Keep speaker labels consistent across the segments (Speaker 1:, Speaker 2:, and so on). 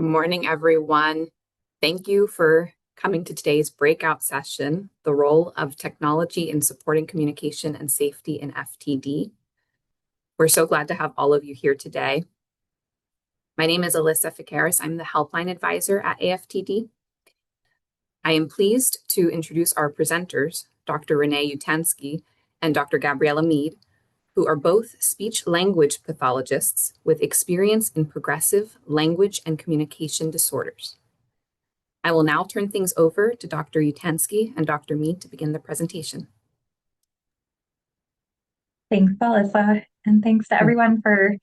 Speaker 1: Good morning, everyone. Thank you for coming to today's breakout session, The Role of Technology in Supporting Communication and Safety in FTD. We're so glad to have all of you here today. My name is Alyssa Ficaris. I'm the Helpline Advisor at AFTD. I am pleased to introduce our presenters, Dr. Rene Utianski and Dr. Gabriela Meade, who are both speech-language pathologists with experience in progressive language and communication disorders. I will now turn things over to Dr. Utianski and Dr. Meade to begin the presentation.
Speaker 2: Thanks, Alyssa, and thanks to everyone for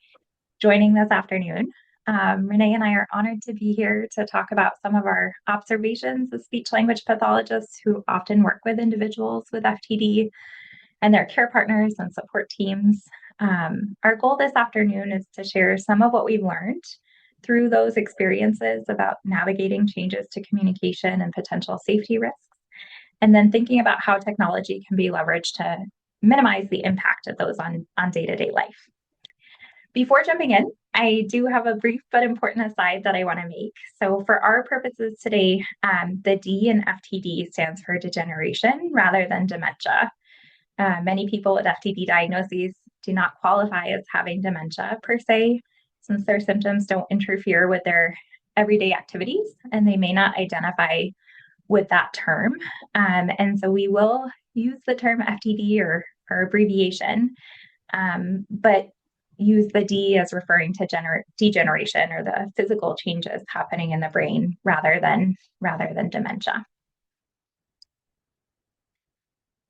Speaker 2: joining this afternoon. Rene and I are honored to be here to talk about some of our observations as speech-language pathologists who often work with individuals with FTD and their care partners and support teams. Our goal this afternoon is to share some of what we've learned through those experiences about navigating changes to communication and potential safety risks, and then thinking about how technology can be leveraged to minimize the impact of those on day-to-day life. Before jumping in, I do have a brief but important aside that I want to make. So for our purposes today, the D in FTD stands for degeneration rather than dementia. Many people with FTD diagnoses do not qualify as having dementia per se, since their symptoms don't interfere with their everyday activities, and they may not identify with that term. And so we will use the term FTD or abbreviation, but use the D as referring to degeneration or the physical changes happening in the brain rather than dementia.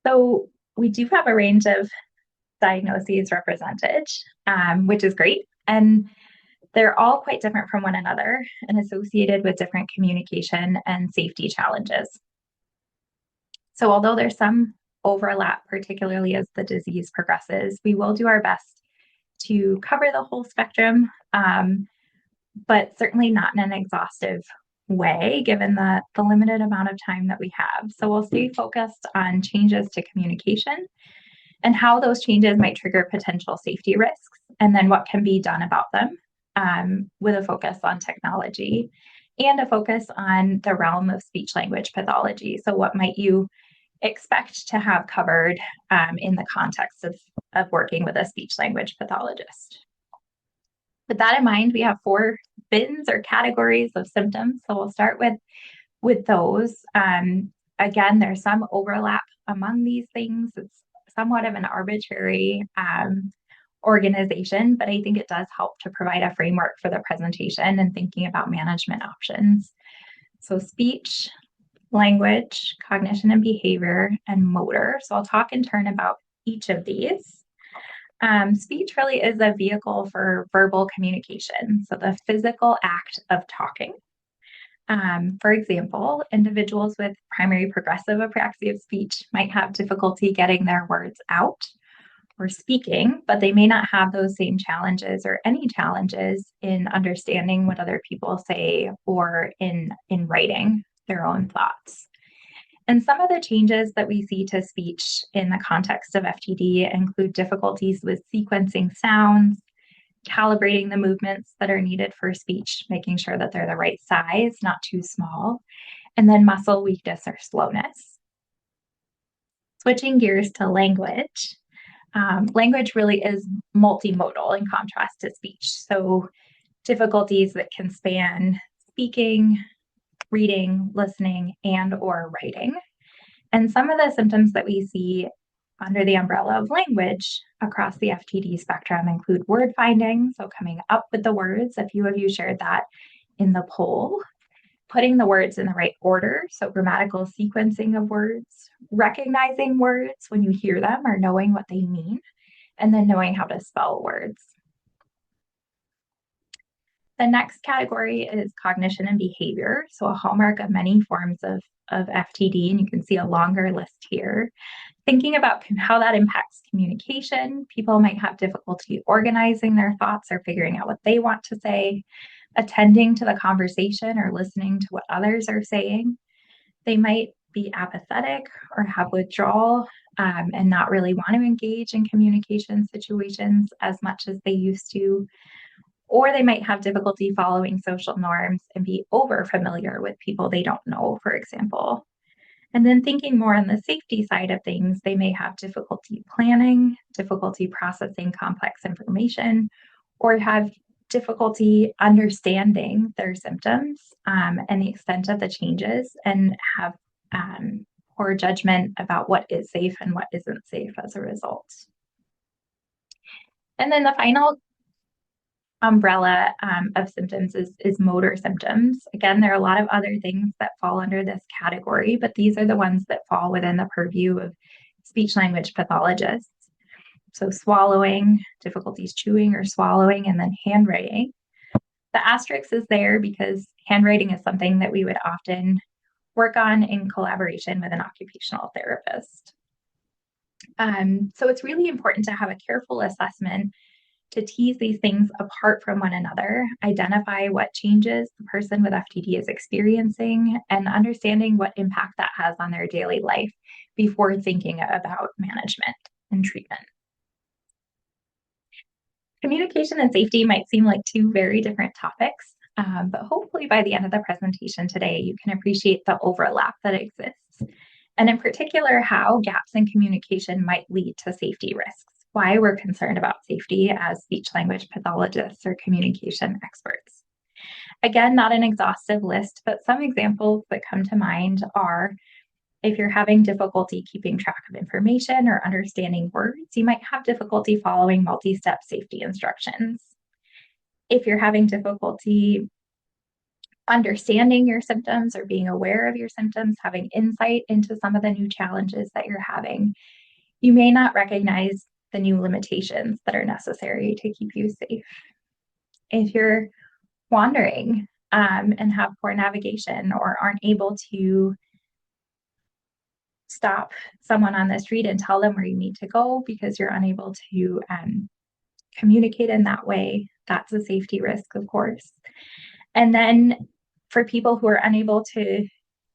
Speaker 2: So we do have a range of diagnoses represented, which is great. And they're all quite different from one another and associated with different communication and safety challenges. So although there's some overlap, particularly as the disease progresses, we will do our best to cover the whole spectrum, but certainly not in an exhaustive way, given the limited amount of time that we have. So we'll stay focused on changes to communication and how those changes might trigger potential safety risks, and then what can be done about them, with a focus on technology and a focus on the realm of speech-language pathology. So what might you expect to have covered in the context of working with a speech-language pathologist? With that in mind, we have 4 bins or categories of symptoms. So we'll start with those. Again, there's some overlap among these things. It's somewhat of an arbitrary organization, but I think it does help to provide a framework for the presentation and thinking about management options. So speech, language, cognition and behavior, and motor. So I'll talk in turn about each of these. Speech really is a vehicle for verbal communication, so the physical act of talking. For example, individuals with primary progressive apraxia of speech might have difficulty getting their words out or speaking, but they may not have those same challenges or any challenges in understanding what other people say or in writing their own thoughts. And some of the changes that we see to speech in the context of FTD include difficulties with sequencing sounds, calibrating the movements that are needed for speech, making sure that they're the right size, not too small, and then muscle weakness or slowness. Switching gears to language. Language really is multimodal in contrast to speech. So difficulties that can span speaking, reading, listening, and or writing. And some of the symptoms that we see under the umbrella of language across the FTD spectrum include word finding, so coming up with the words. A few of you shared that in the poll. Putting the words in the right order, so grammatical sequencing of words, recognizing words when you hear them or knowing what they mean, and then knowing how to spell words. The next category is cognition and behavior, so a hallmark of many forms of FTD, and you can see a longer list here. Thinking about how that impacts communication, people might have difficulty organizing their thoughts or figuring out what they want to say, attending to the conversation or listening to what others are saying. They might be apathetic or have withdrawal and not really want to engage in communication situations as much as they used to. or they might have difficulty following social norms and be over familiar with people they don't know, for example. And then thinking more on the safety side of things, they may have difficulty planning, difficulty processing complex information, or have difficulty understanding their symptoms and the extent of the changes, and have poor judgment about what is safe and what isn't safe as a result. And then the final umbrella of symptoms is motor symptoms. Again, there are a lot of other things that fall under this category, but these are the ones that fall within the purview of speech language pathologists. So swallowing, difficulties chewing or swallowing, and then handwriting. The asterisk is there because handwriting is something that we would often work on in collaboration with an occupational therapist. So it's really important to have a careful assessment to tease these things apart from one another, identify what changes the person with FTD is experiencing, and understanding what impact that has on their daily life before thinking about management and treatment. Communication and safety might seem like two very different topics, but hopefully by the end of the presentation today, you can appreciate the overlap that exists, and in particular, how gaps in communication might lead to safety risks, why we're concerned about safety as speech language pathologists or communication experts. Again, not an exhaustive list, but some examples that come to mind are: if you're having difficulty keeping track of information or understanding words, you might have difficulty following multi-step safety instructions. If you're having difficulty understanding your symptoms or being aware of your symptoms, having insight into some of the new challenges that you're having, you may not recognize the new limitations that are necessary to keep you safe. If you're wandering and have poor navigation or aren't able to stop someone on the street and tell them where you need to go because you're unable to communicate in that way, that's a safety risk, of course. And then for people who are unable to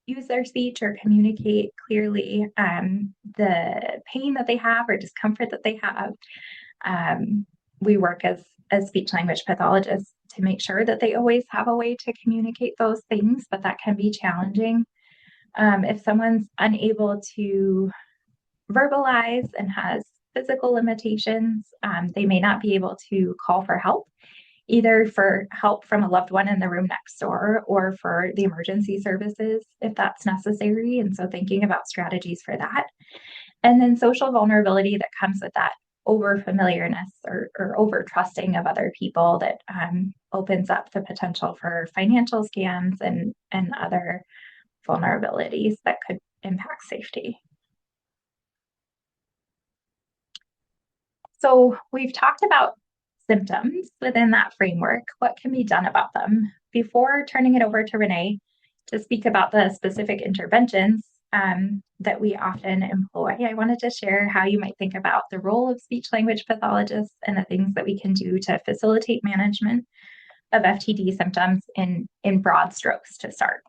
Speaker 2: use their speech or communicate clearly, the pain that they have or discomfort that they have, we work as speech language pathologists to make sure that they always have a way to communicate those things, but that can be challenging. If someone's unable to verbalize and has physical limitations, they may not be able to call for help, either for help from a loved one in the room next door or for the emergency services if that's necessary. And so thinking about strategies for that. And then social vulnerability that comes with that over familiarness or over trusting of other people that opens up the potential for financial scams and other vulnerabilities that could impact safety. So we've talked about symptoms within that framework. What can be done about them? Before turning it over to Rene to speak about the specific interventions that we often employ, I wanted to share how you might think about the role of speech language pathologists and the things that we can do to facilitate management of FTD symptoms in broad strokes to start.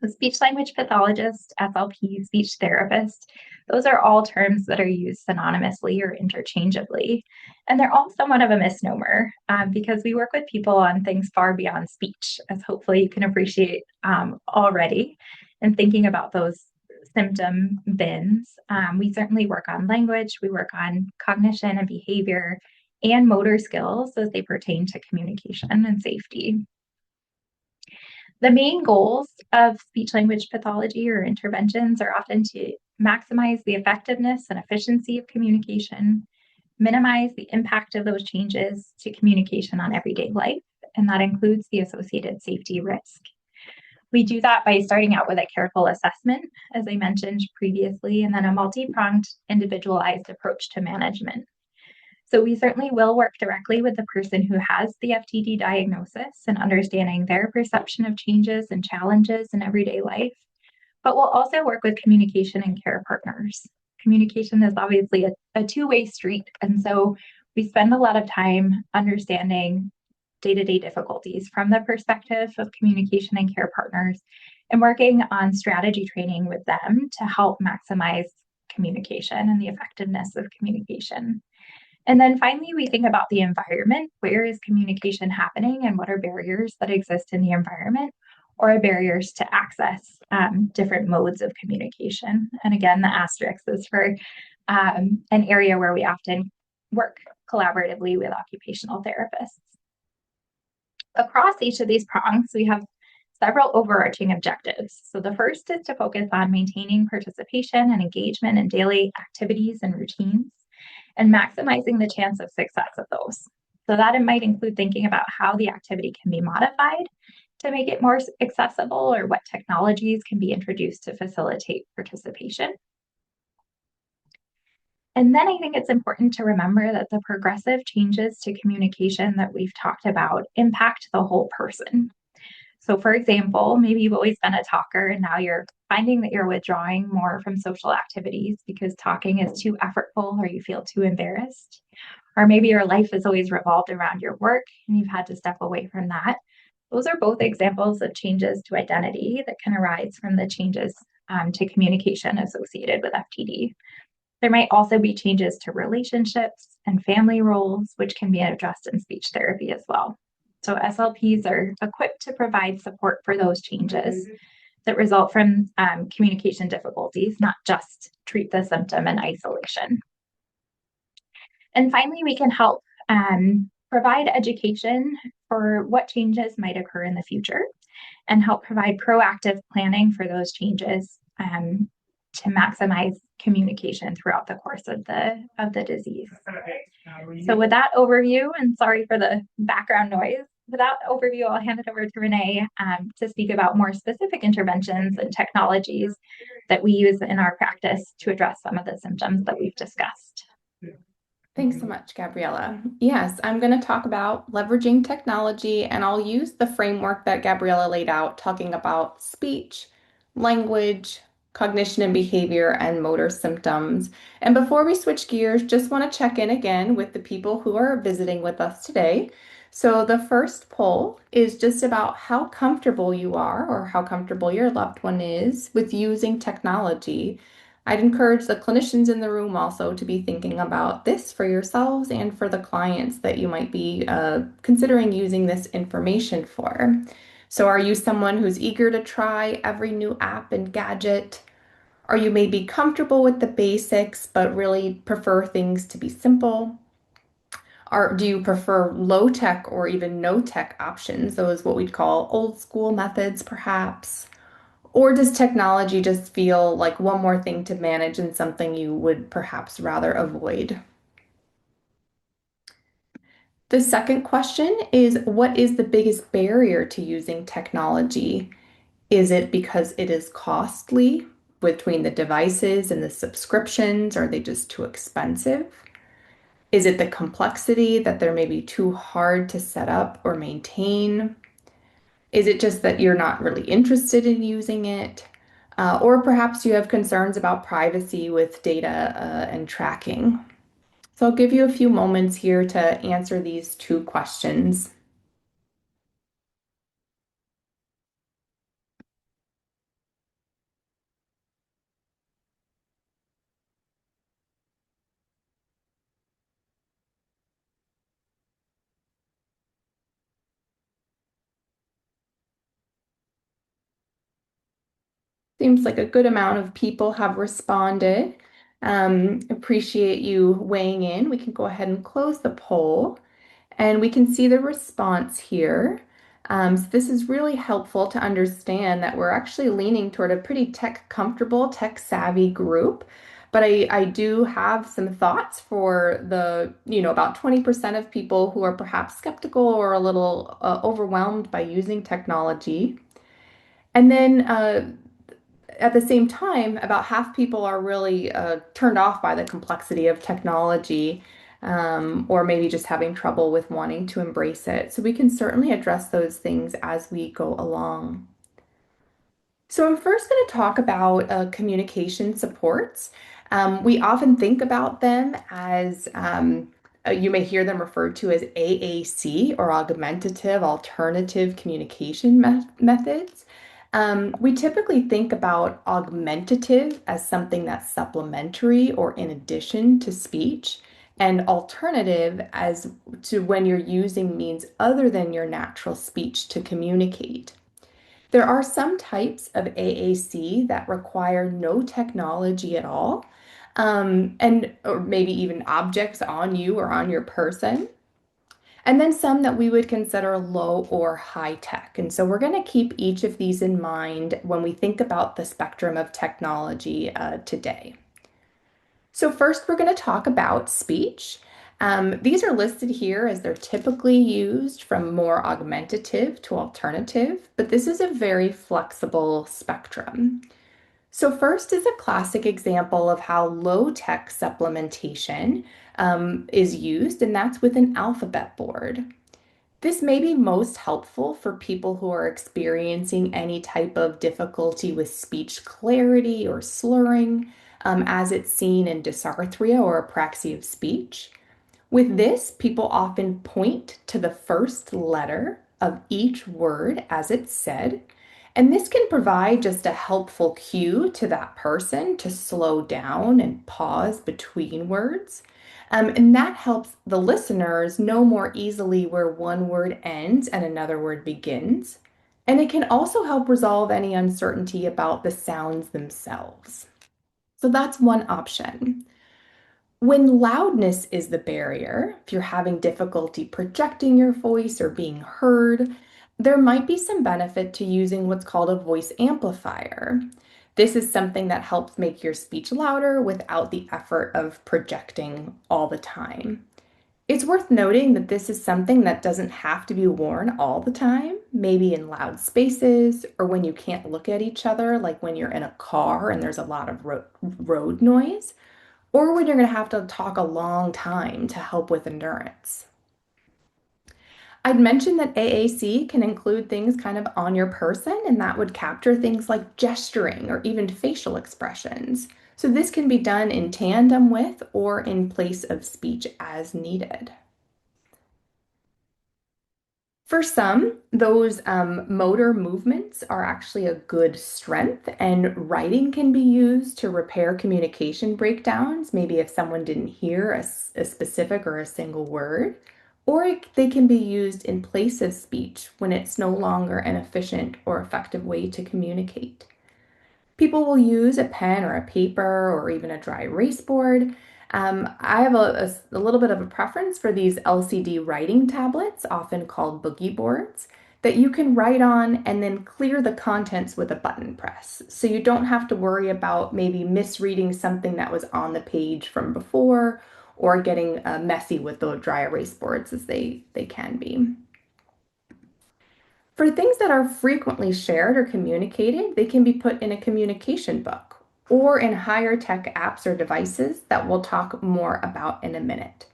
Speaker 2: The speech language pathologist, SLP, speech therapist, those are all terms that are used synonymously or interchangeably. And they're all somewhat of a misnomer because we work with people on things far beyond speech, as hopefully you can appreciate already. And thinking about those symptom bins, we certainly work on language, we work on cognition and behavior and motor skills as they pertain to communication and safety. The main goals of speech language pathology or interventions are often to maximize the effectiveness and efficiency of communication, minimize the impact of those changes to communication on everyday life, and that includes the associated safety risk. We do that by starting out with a careful assessment, as I mentioned previously, and then a multi-pronged individualized approach to management. So we certainly will work directly with the person who has the FTD diagnosis and understanding their perception of changes and challenges in everyday life, but we'll also work with communication and care partners. Communication is obviously a two-way street, and so we spend a lot of time understanding day-to-day difficulties from the perspective of communication and care partners and working on strategy training with them to help maximize communication and the effectiveness of communication. And then finally, we think about the environment. Where is communication happening and what are barriers that exist in the environment or barriers to access different modes of communication? And again, the asterisk is for an area where we often work collaboratively with occupational therapists. Across each of these prongs, we have several overarching objectives. So the first is to focus on maintaining participation and engagement in daily activities and routines and maximizing the chance of success of those. So that it might include thinking about how the activity can be modified to make it more accessible or what technologies can be introduced to facilitate participation. And then I think it's important to remember that the progressive changes to communication that we've talked about impact the whole person. So for example, maybe you've always been a talker and now you're finding that you're withdrawing more from social activities because talking is too effortful or you feel too embarrassed. Or maybe your life has always revolved around your work and you've had to step away from that. Those are both examples of changes to identity that can arise from the changes to communication associated with FTD. There might also be changes to relationships and family roles, which can be addressed in speech therapy as well. So SLPs are equipped to provide support for those changes that result from communication difficulties, not just treat the symptom in isolation. And finally, we can help provide education for what changes might occur in the future and help provide proactive planning for those changes to maximize communication throughout the course of the disease. So with that overview, and sorry for the background noise, with that overview, I'll hand it over to Rene to speak about more specific interventions and technologies that we use in our practice to address some of the symptoms that we've discussed.
Speaker 3: Thanks so much, Gabriela. Yes, I'm going to talk about leveraging technology, and I'll use the framework that Gabriela laid out, talking about speech, language, cognition and behavior, and motor symptoms. And before we switch gears, just want to check in again with the people who are visiting with us today. So the first poll is just about how comfortable you are or how comfortable your loved one is with using technology. I'd encourage the clinicians in the room also to be thinking about this for yourselves and for the clients that you might be considering using this information for. So are you someone who's eager to try every new app and gadget? Are you maybe comfortable with the basics but really prefer things to be simple? Do you prefer low tech or even no tech options? Those what we'd call old school methods perhaps? Or does technology just feel like one more thing to manage and something you would perhaps rather avoid? The second question is, what is the biggest barrier to using technology? Is it because it is costly between the devices and the subscriptions? Are they just too expensive? Is it the complexity that they're maybe too hard to set up or maintain? Is it just that you're not really interested in using it? Or perhaps you have concerns about privacy with data and tracking. So I'll give you a few moments here to answer these two questions. Seems like a good amount of people have responded. Appreciate you weighing in. We can go ahead and close the poll. And we can see the response here. So this is really helpful to understand that we're actually leaning toward a pretty tech comfortable, tech savvy group. But I do have some thoughts for the, about 20% of people who are perhaps skeptical or a little overwhelmed by using technology. And then at the same time, about half people are really turned off by the complexity of technology, or maybe just having trouble with wanting to embrace it. So we can certainly address those things as we go along. So I'm first going to talk about communication supports. We often think about them as you may hear them referred to as AAC or augmentative alternative communication methods. We typically think about augmentative as something that's supplementary or in addition to speech, and alternative as to when you're using means other than your natural speech to communicate. There are some types of AAC that require no technology at all, or maybe even objects on you or on your person. And then some that we would consider low or high tech. And so we're going to keep each of these in mind when we think about the spectrum of technology today. So first, we're going to talk about speech. These are listed here as they're typically used from more augmentative to alternative, but this is a very flexible spectrum. So first is a classic example of how low-tech supplementation is used, and that's with an alphabet board. This may be most helpful for people who are experiencing any type of difficulty with speech clarity or slurring, as it's seen in dysarthria or apraxia of speech. With this, people often point to the first letter of each word as it's said, and this can provide just a helpful cue to that person to slow down and pause between words. And that helps the listeners know more easily where one word ends and another word begins. And it can also help resolve any uncertainty about the sounds themselves. So that's one option. When loudness is the barrier, if you're having difficulty projecting your voice or being heard, there might be some benefit to using what's called a voice amplifier. This is something that helps make your speech louder without the effort of projecting all the time. It's worth noting that this is something that doesn't have to be worn all the time, maybe in loud spaces or when you can't look at each other, like when you're in a car and there's a lot of road noise, or when you're going to have to talk a long time to help with endurance. I'd mentioned that AAC can include things kind of on your person, and that would capture things like gesturing or even facial expressions. So this can be done in tandem with or in place of speech as needed. For some, those motor movements are actually a good strength, and writing can be used to repair communication breakdowns, maybe if someone didn't hear a specific or a single word, or they can be used in place of speech when it's no longer an efficient or effective way to communicate. People will use a pen or a paper or even a dry erase board. I have a little bit of a preference for these LCD writing tablets, often called boogie boards, that you can write on and then clear the contents with a button press. So you don't have to worry about maybe misreading something that was on the page from before or getting messy with the dry erase boards as they can be. For things that are frequently shared or communicated, they can be put in a communication book or in higher tech apps or devices that we'll talk more about in a minute.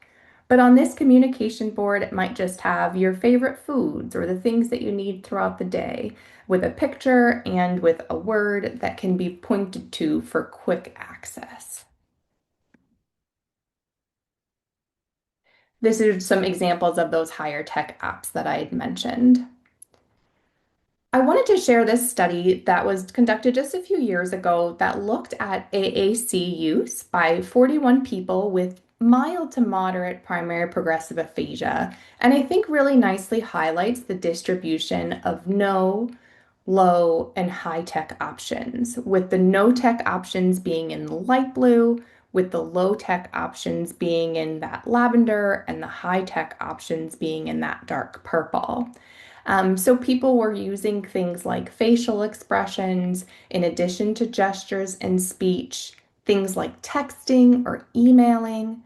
Speaker 3: But on this communication board, it might just have your favorite foods or the things that you need throughout the day with a picture and with a word that can be pointed to for quick access. This is some examples of those higher tech apps that I had mentioned. I wanted to share this study that was conducted just a few years ago that looked at AAC use by 41 people with mild to moderate primary progressive aphasia, and I think really nicely highlights the distribution of no, low, and high-tech options, with the no-tech options being in the light blue, with the low-tech options being in that lavender, and the high-tech options being in that dark purple. So people were using things like facial expressions in addition to gestures and speech, things like texting or emailing,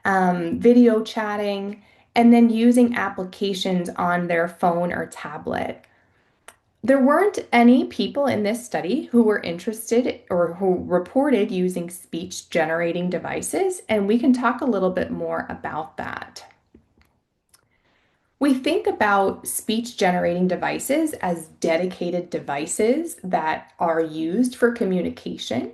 Speaker 3: video chatting, and then using applications on their phone or tablet. There weren't any people in this study who were interested or who reported using speech generating devices, and we can talk a little bit more about that. We think about speech generating devices as dedicated devices that are used for communication,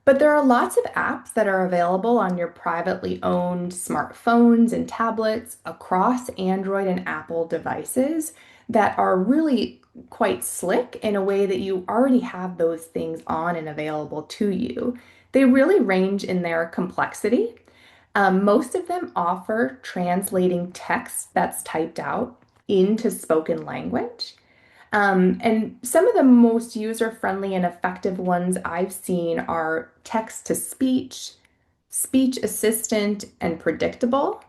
Speaker 3: but there are lots of apps that are available on your privately owned smartphones and tablets across Android and Apple devices that are really quite slick in a way that you already have those things on and available to you. They really range in their complexity. Most of them offer translating text that's typed out into spoken language. And some of the most user-friendly and effective ones I've seen are text to speech, speech assistant, and predictable.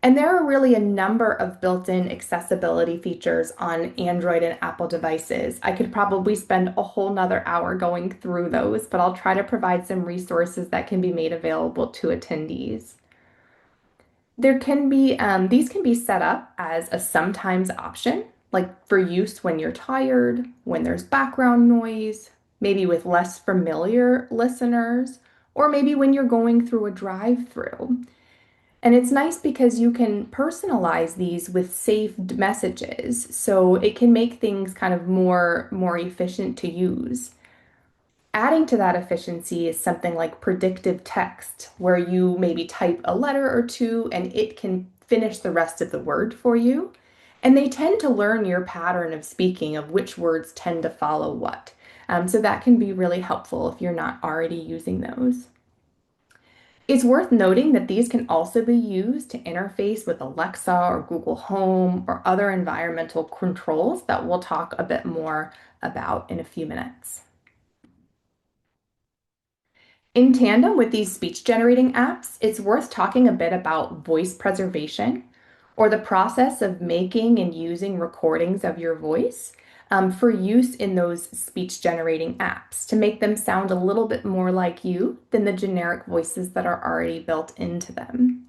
Speaker 3: And there are really a number of built-in accessibility features on Android and Apple devices. I could probably spend a whole nother hour going through those, but I'll try to provide some resources that can be made available to attendees. There can be, these can be set up as a sometimes option, like for use when you're tired, when there's background noise, maybe with less familiar listeners, or maybe when you're going through a drive-through. And it's nice because you can personalize these with saved messages, so it can make things kind of more efficient to use. Adding to that efficiency is something like predictive text, where you maybe type a letter or two and it can finish the rest of the word for you. And they tend to learn your pattern of speaking, of which words tend to follow what. So that can be really helpful if you're not already using those. It's worth noting that these can also be used to interface with Alexa or Google Home or other environmental controls that we'll talk a bit more about in a few minutes. In tandem with these speech generating apps, it's worth talking a bit about voice preservation, or the process of making and using recordings of your voice for use in those speech generating apps to make them sound a little bit more like you than the generic voices that are already built into them.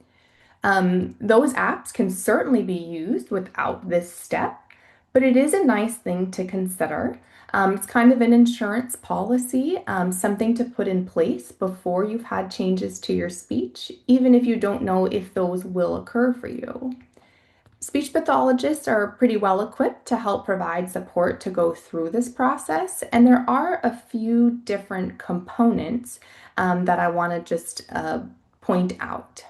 Speaker 3: Those apps can certainly be used without this step, but it is a nice thing to consider. It's kind of an insurance policy, something to put in place before you've had changes to your speech, even if you don't know if those will occur for you. Speech pathologists are pretty well equipped to help provide support to go through this process, and there are a few different components that I want to just point out.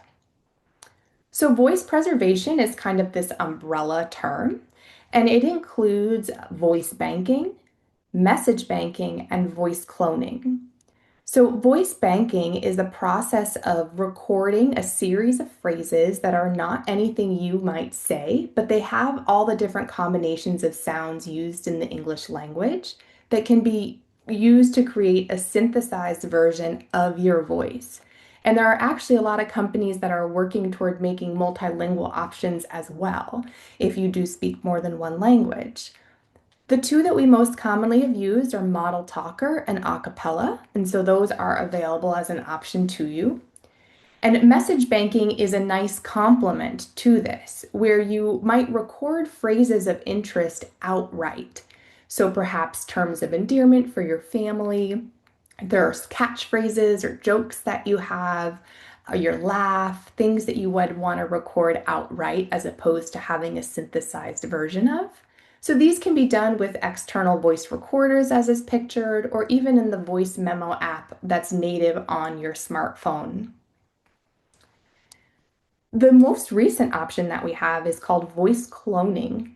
Speaker 3: So voice preservation is kind of this umbrella term, and it includes voice banking, message banking, and voice cloning. So voice banking is a process of recording a series of phrases that are not anything you might say, but they have all the different combinations of sounds used in the English language that can be used to create a synthesized version of your voice. And there are actually a lot of companies that are working toward making multilingual options as well, if you do speak more than one language. The two that we most commonly have used are Model Talker and Acapella, and so those are available as an option to you. And message banking is a nice complement to this, where you might record phrases of interest outright. So perhaps terms of endearment for your family, there's catchphrases or jokes that you have, or your laugh, things that you would want to record outright as opposed to having a synthesized version of. So these can be done with external voice recorders as is pictured, or even in the voice memo app that's native on your smartphone. The most recent option that we have is called voice cloning.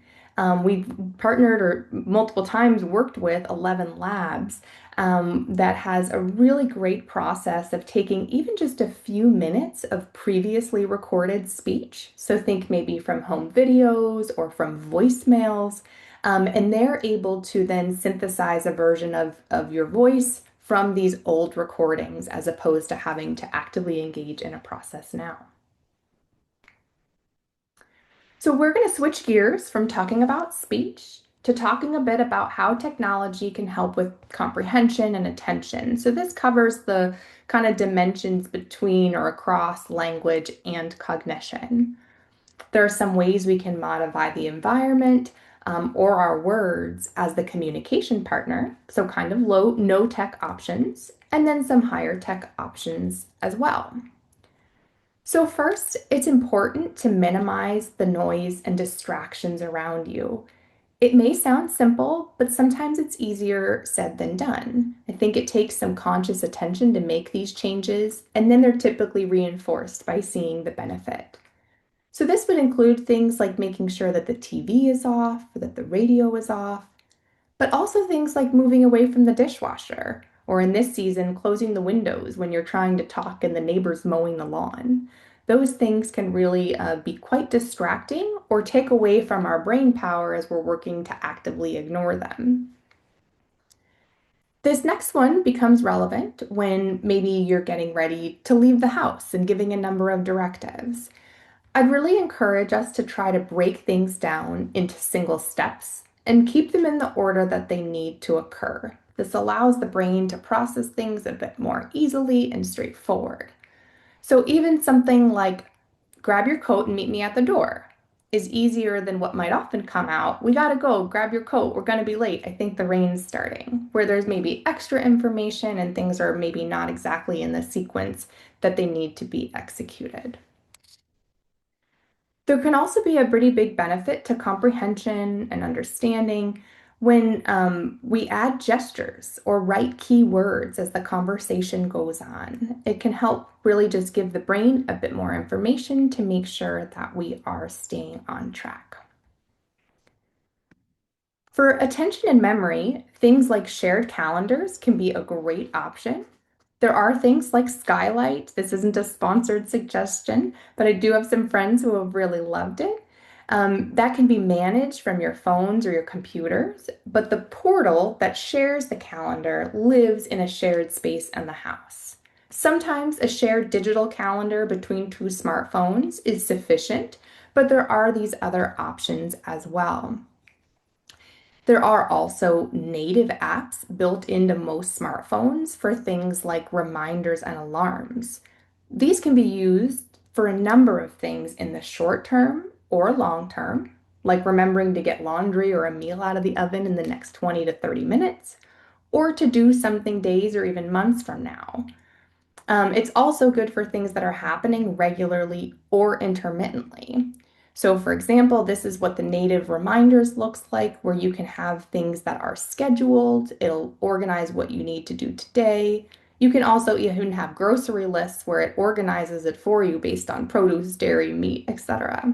Speaker 3: We've partnered or multiple times worked with 11 Labs that has a really great process of taking even just a few minutes of previously recorded speech. So think maybe from home videos or from voicemails, and they're able to then synthesize a version of your voice from these old recordings as opposed to having to actively engage in a process now. So we're going to switch gears from talking about speech to talking a bit about how technology can help with comprehension and attention. So this covers the kind of dimensions between or across language and cognition. There are some ways we can modify the environment or our words as the communication partner, so kind of low, no tech options, and then some higher tech options as well. So first, it's important to minimize the noise and distractions around you. It may sound simple, but sometimes it's easier said than done. I think it takes some conscious attention to make these changes, and then they're typically reinforced by seeing the benefit. So this would include things like making sure that the TV is off, or that the radio is off, but also things like moving away from the dishwasher, or in this season, closing the windows when you're trying to talk and the neighbor's mowing the lawn. those things can really be quite distracting or take away from our brain power as we're working to actively ignore them. This next one becomes relevant when maybe you're getting ready to leave the house and giving a number of directives. I'd really encourage us to try to break things down into single steps and keep them in the order that they need to occur. This allows the brain to process things a bit more easily and straightforward. So even something like grab your coat and meet me at the door is easier than what might often come out. We gotta go, grab your coat, we're gonna be late. I think the rain's starting. Where there's maybe extra information and things are maybe not exactly in the sequence that they need to be executed. There can also be a pretty big benefit to comprehension and understanding when we add gestures or write key words as the conversation goes on. It can help really just give the brain a bit more information to make sure that we are staying on track. For attention and memory, things like shared calendars can be a great option. There are things like Skylight. This isn't a sponsored suggestion, but I do have some friends who have really loved it. That can be managed from your phones or your computers, but the portal that shares the calendar lives in a shared space in the house. Sometimes a shared digital calendar between two smartphones is sufficient, but there are these other options as well. There are also native apps built into most smartphones for things like reminders and alarms. These can be used for a number of things in the short term or long term, like remembering to get laundry or a meal out of the oven in the next 20 to 30 minutes, or to do something days or even months from now. It's also good for things that are happening regularly or intermittently. So for example, this is what the native reminders looks like, where you can have things that are scheduled. It'll organize what you need to do today. You can also even have grocery lists where it organizes it for you based on produce, dairy, meat, etc.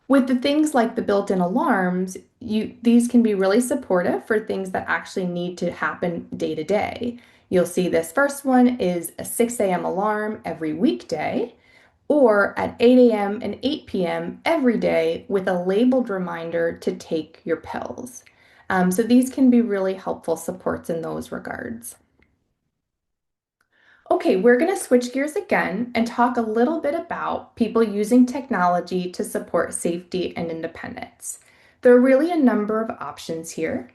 Speaker 3: With the things like the built-in alarms, these can be really supportive for things that actually need to happen day to day. You'll see this first one is a 6 a.m. alarm every weekday, or at 8 a.m. and 8 p.m. every day with a labeled reminder to take your pills. So these can be really helpful supports in those regards. Okay, we're going to switch gears again and talk a little bit about people using technology to support safety and independence. There are really a number of options here.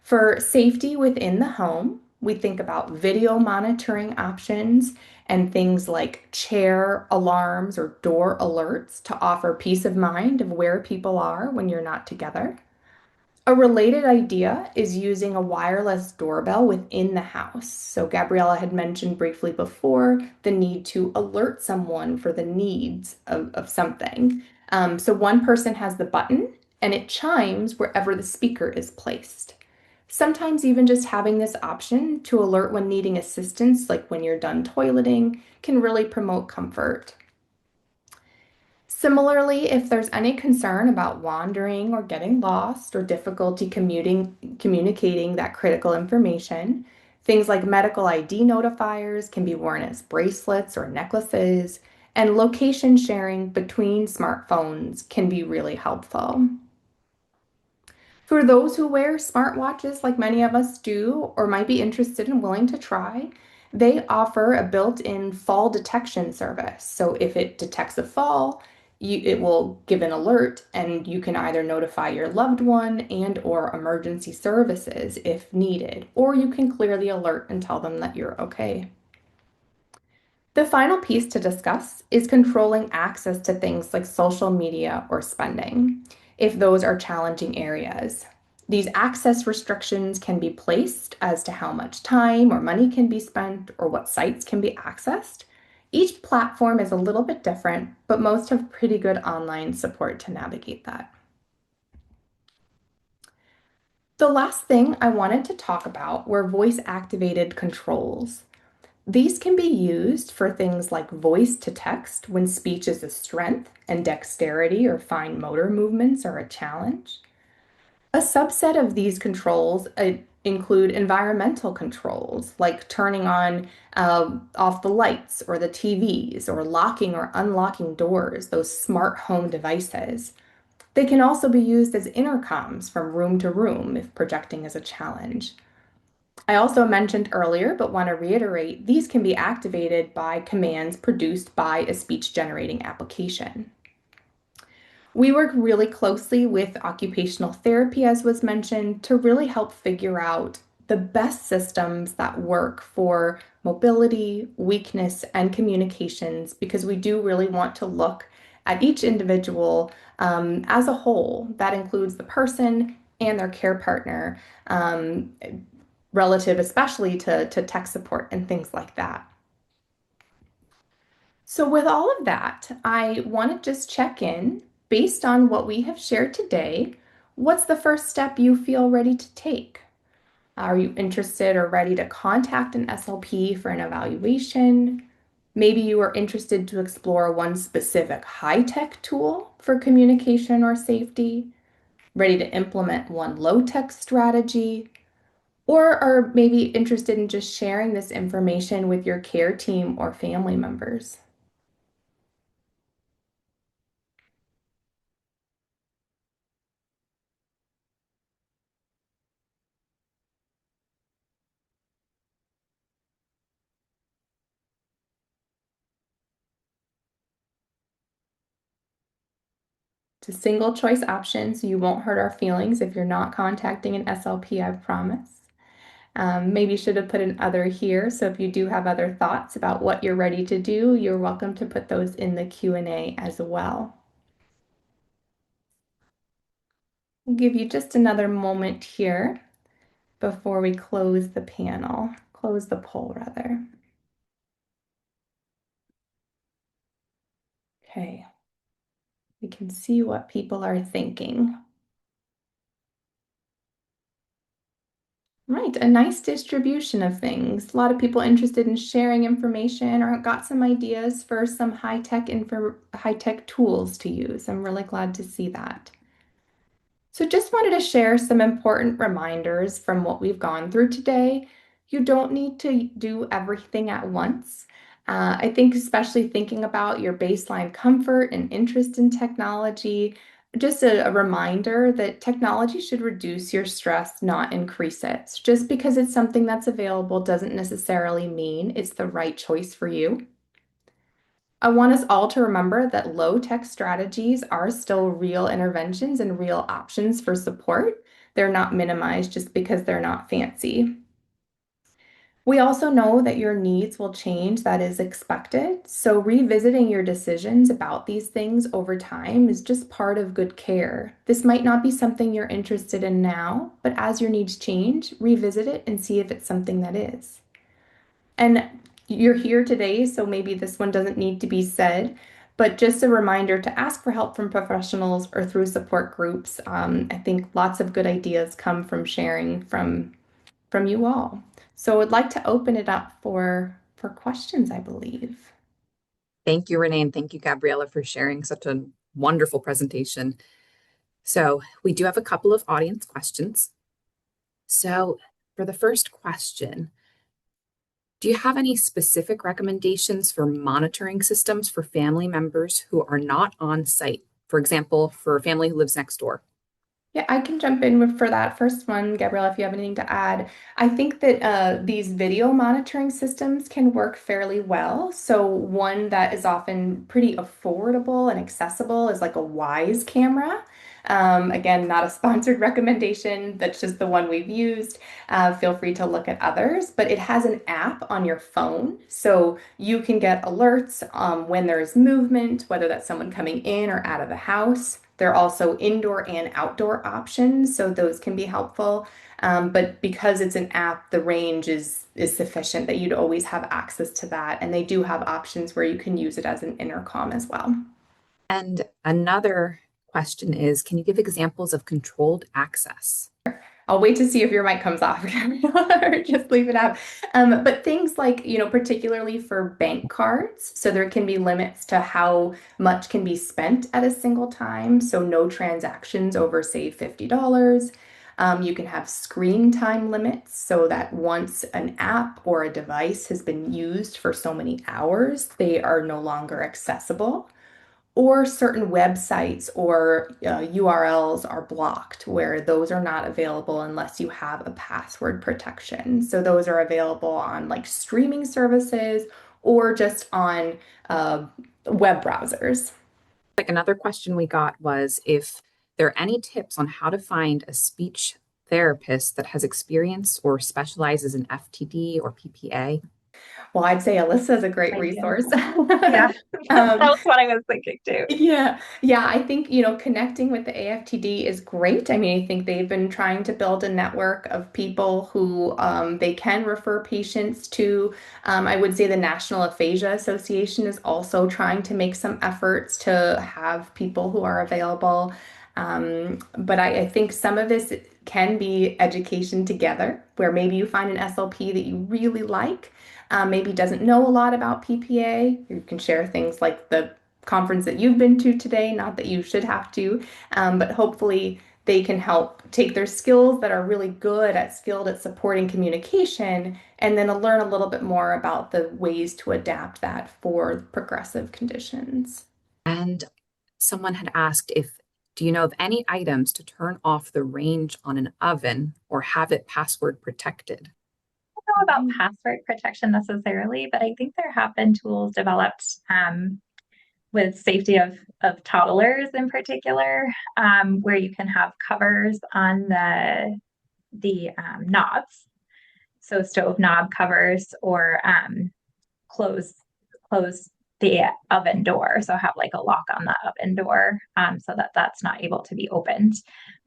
Speaker 3: For safety within the home, we think about video monitoring options and things like chair alarms or door alerts to offer peace of mind of where people are when you're not together. A related idea is using a wireless doorbell within the house. So Gabriela had mentioned briefly before the need to alert someone for the needs of something. So one person has the button and it chimes wherever the speaker is placed. Sometimes even just having this option to alert when needing assistance, like when you're done toileting, can really promote comfort. Similarly, if there's any concern about wandering or getting lost or difficulty communicating that critical information, things like medical ID notifiers can be worn as bracelets or necklaces, and location sharing between smartphones can be really helpful. For those who wear smartwatches like many of us do or might be interested and willing to try, they offer a built-in fall detection service. So if it detects a fall, it will give an alert and you can either notify your loved one and or emergency services if needed, or you can clear the alert and tell them that you're okay. The final piece to discuss is controlling access to things like social media or spending, if those are challenging areas. These access restrictions can be placed as to how much time or money can be spent or what sites can be accessed. Each platform is a little bit different, but most have pretty good online support to navigate that. The last thing I wanted to talk about were voice-activated controls. These can be used for things like voice to text when speech is a strength and dexterity or fine motor movements are a challenge. A subset of these controls include environmental controls, like turning on off the lights or the TVs, or locking or unlocking doors, those smart home devices. They can also be used as intercoms from room to room if projecting is a challenge. I also mentioned earlier, but want to reiterate, these can be activated by commands produced by a speech generating application. We work really closely with occupational therapy, as was mentioned, to really help figure out the best systems that work for mobility, weakness, and communications, because we do really want to look at each individual as a whole. That includes the person and their care partner, relative especially to tech support and things like that. So with all of that, I want to just check in based on what we have shared today. What's the first step you feel ready to take? Are you interested or ready to contact an SLP for an evaluation? Maybe you are interested to explore one specific high-tech tool for communication or safety, ready to implement one low-tech strategy, or are maybe interested in just sharing this information with your care team or family members. It's a single choice option, so you won't hurt our feelings if you're not contacting an SLP, I promise. Maybe you should have put an other here, so if you do have other thoughts about what you're ready to do, you're welcome to put those in the Q&A as well. We'll give you just another moment here before we close the panel, close the poll rather. Okay, we can see what people are thinking. Right, a nice distribution of things. A lot of people interested in sharing information or got some ideas for some high-tech tools to use. I'm really glad to see that. So just wanted to share some important reminders from what we've gone through today. You don't need to do everything at once. I think especially thinking about your baseline comfort and interest in technology, just a reminder that technology should reduce your stress, not increase it. So just because it's something that's available doesn't necessarily mean it's the right choice for you. I want us all to remember that low-tech strategies are still real interventions and real options for support. They're not minimized just because they're not fancy. We also know that your needs will change, that is expected. So revisiting your decisions about these things over time is just part of good care. This might not be something you're interested in now, but as your needs change, revisit it and see if it's something that is. And you're here today, so maybe this one doesn't need to be said, but just a reminder to ask for help from professionals or through support groups. I think lots of good ideas come from sharing from you all. So I'd like to open it up for questions, I believe.
Speaker 1: Thank you, Rene, and thank you, Gabriela, for sharing such a wonderful presentation. So we do have a couple of audience questions. So for the first question, do you have any specific recommendations for monitoring systems for family members who are not on site? For example, for a family who lives next door.
Speaker 3: Yeah, I can jump in for that first one, Gabriela, if you have anything to add. I think that these video monitoring systems can work fairly well. So one that is often pretty affordable and accessible is like a Wise camera. Again, not a sponsored recommendation. That's just the one we've used. Feel free to look at others, but it has an app on your phone. So you can get alerts when there's movement, whether that's someone coming in or out of the house. There are also indoor and outdoor options, so those can be helpful. But because it's an app, the range is sufficient that you'd always have access to that. And they do have options where you can use it as an intercom as well.
Speaker 1: And another question is, can you give examples of controlled access?
Speaker 3: I'll wait to see if your mic comes off, or just leave it out. But things like, particularly for bank cards, so there can be limits to how much can be spent at a single time. So no transactions over, say, $50. You can have screen time limits so that once an app or a device has been used for so many hours, they are no longer accessible. Or certain websites or URLs are blocked, where those are not available unless you have a password protection. So those are available on like streaming services or just on web browsers.
Speaker 1: Like another question we got was if there are any tips on how to find a speech therapist that has experience or specializes in FTD or PPA.
Speaker 3: Well, I'd say Alyssa is a great
Speaker 2: Ideal.
Speaker 3: resource.
Speaker 2: Yeah, that
Speaker 3: Um,
Speaker 2: was what I was thinking too.
Speaker 3: yeah, I think, connecting with the AFTD is great. I mean, I think they've been trying to build a network of people who they can refer patients to. I would say the National Aphasia Association is also trying to make some efforts to have people who are available. But I think some of this can be education together, where maybe you find an SLP that you really like, maybe doesn't know a lot about PPA. You can share things like the conference that you've been to today, not that you should have to, but hopefully they can help take their skills that are really skilled at supporting communication, and then learn a little bit more about the ways to adapt that for progressive conditions.
Speaker 1: And someone had asked do you know of any items to turn off the range on an oven or have it password protected?
Speaker 2: Know about password protection necessarily, but I think there have been tools developed with safety of toddlers in particular, where you can have covers on the knobs, so stove knob covers, or close close the oven door, so have like a lock on the oven door, so that that's not able to be opened.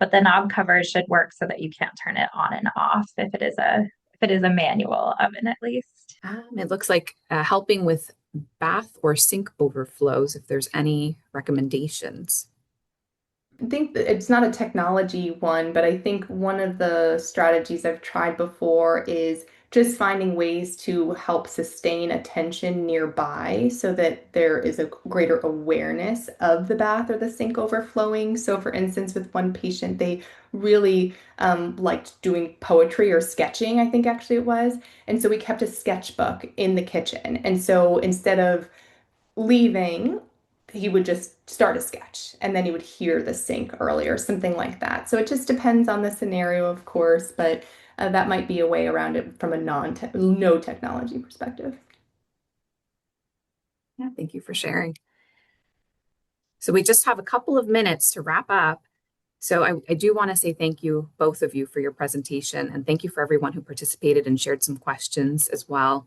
Speaker 2: But the knob covers should work so that you can't turn it on and off if it is a manual oven at least.
Speaker 1: It looks like helping with bath or sink overflows, if there's any recommendations.
Speaker 3: I think that it's not a technology one, but I think one of the strategies I've tried before is just finding ways to help sustain attention nearby so that there is a greater awareness of the bath or the sink overflowing. So, for instance, with one patient, they really liked doing poetry or sketching, I think actually it was. And so we kept a sketchbook in the kitchen. And so instead of leaving, he would just start a sketch and then he would hear the sink earlier, something like that. So it just depends on the scenario, of course, but that might be a way around it from a no technology perspective.
Speaker 1: Yeah, thank you for sharing. So we just have a couple of minutes to wrap up. So I do want to say thank you, both of you, for your presentation, and thank you for everyone who participated and shared some questions as well.